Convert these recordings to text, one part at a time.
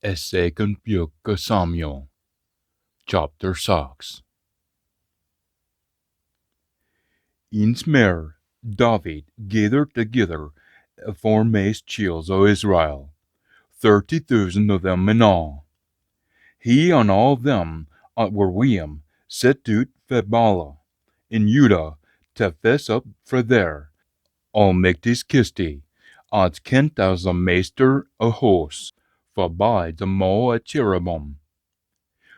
A second book of Samuel, chapter 6. Eens meer David gathered together a foremost chiefs of Israel, 30,000 of them in all. He and all them that were with him set out for Bala in Judah to fess up for there, Almighty's kisti, as kent as the meester of hosts, voorbij the mouw at cherubim.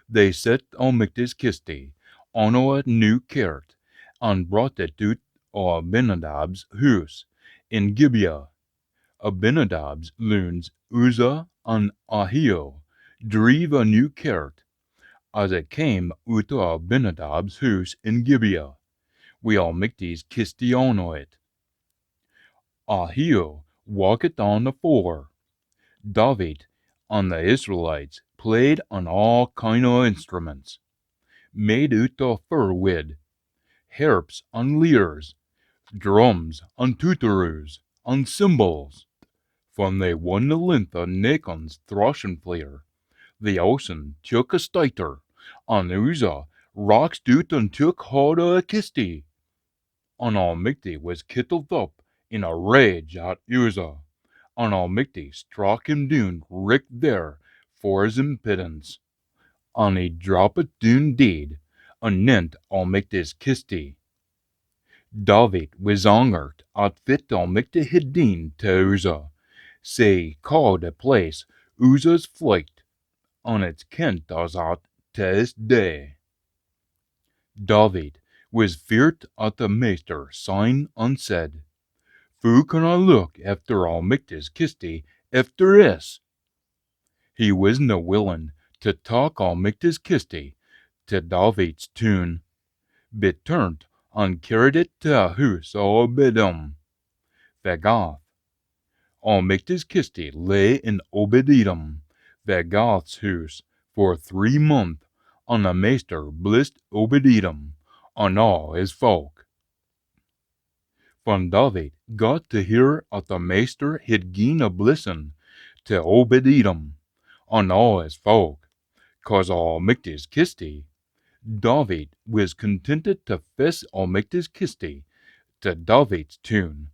They set Almighty's kisti on a new cart, and brought it out of Abinadab's house in Gibeah. Abinadab's loons Uzzah and Ahio drave a new cart, as it came out of Abinadab's house in Gibeah, with Almighty's kisti on it. Ahio walked on the floor. David and the Israelites played on all kind of instruments, made out of fir wood, harps and lyres, drums and tutorus and cymbals. When they won the length of Nacon's thrashing flail, the oxen took a stiter, and Uzzah rocked out and took hold of a kisti. And Almighty was kittled up in a rage at Uzzah, and Almighty struck him down right there for his impudence. And he dropped down dead, and nent Almighty's kisti. David was angered at what Almighty had done to Uzzah, so he called the place Uzzah's flight, and it's kent as that to this day. David was feared at the master sign and said, "Who can I look after Almighty's kisti after this?" He wasn't willing to talk Almighty's kisti to David's tune, but turned and carried it to a house of Obed-Edom, the Gath. Almighty's kisti lay in Obed-Edom, the Gath's house, for 3 months, and the master blessed Obed-Edom and all his folk. When David got to hear that the master had given a blessing to Obed-Edom and all his folk, 'cause Almighty's kisti, David was contented to fess Almighty's kisti to David's tune,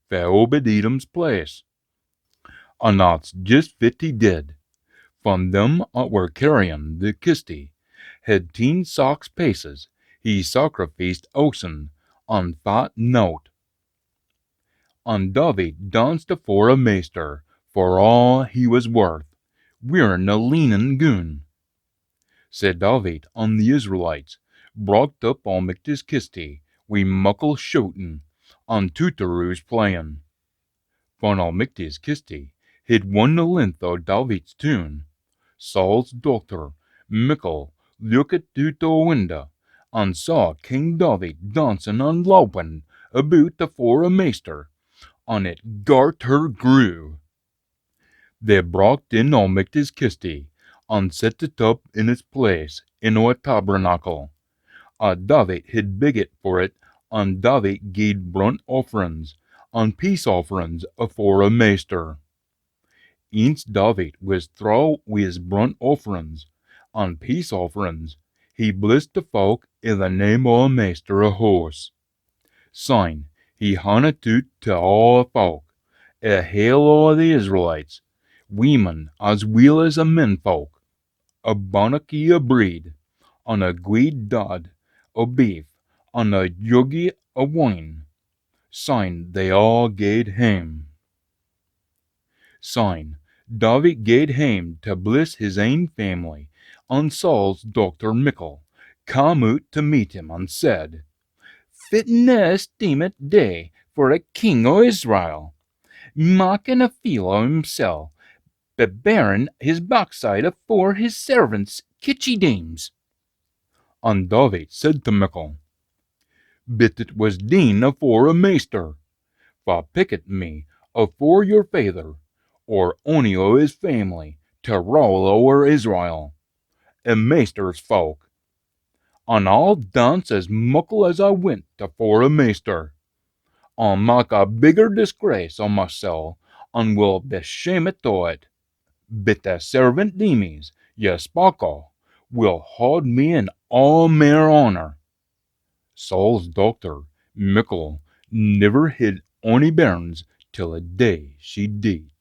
for Obed-Edom's place. And that's just what he did. From them that were carrying the kisti had 10 socks paces, he sacrificed oxen and fat note. And David danced afore a maester for all he was worth, wearing a linen gown. So David and the Israelites brought up Almighty's kisti, wi' muckle shouting, and tutorus playing. When Almighty's kisti had won the length of David's tune, Saul's daughter, Michal, looked out the window, and saw King David dancing and loping about afore a maester, and it gart her grew. They brought in Almighty's kisti, and set it up in its place in a tabernacle. David had bigot for it, and David gave burnt offerings and peace offerings afore a maester. Eens David was through with his burnt offerings and peace offerings, he blessed the folk in the name of a maester of hosts. Syne he handed out to all the folk, a hail of the Israelites, women as well as the menfolk, a bannocky of bread, and a guid dod of beef, and a juggy of wine. Syne they all gaed hame. Syne David gaed hame to bless his ain family, and Saul's daughter Michal came out to meet him and said, "Fitting a esteemed day for a king o' Israel, making a fool o' himself, but bearing his backside afore his servants' kitchy dames." And David said to Michal, "But it was done afore a maester, for picket me afore your father, or ony o' his family, to rule o'er Israel, a maester's folk. And I'll dance as muckle as I wint afore a maester, and make a bigger disgrace o' mysel, and will be shamed o' it." but the servant Demes, Yespakal, will hold me in all mere honor. Saul's doctor, Michal, never hid ony Bairns till a day she died.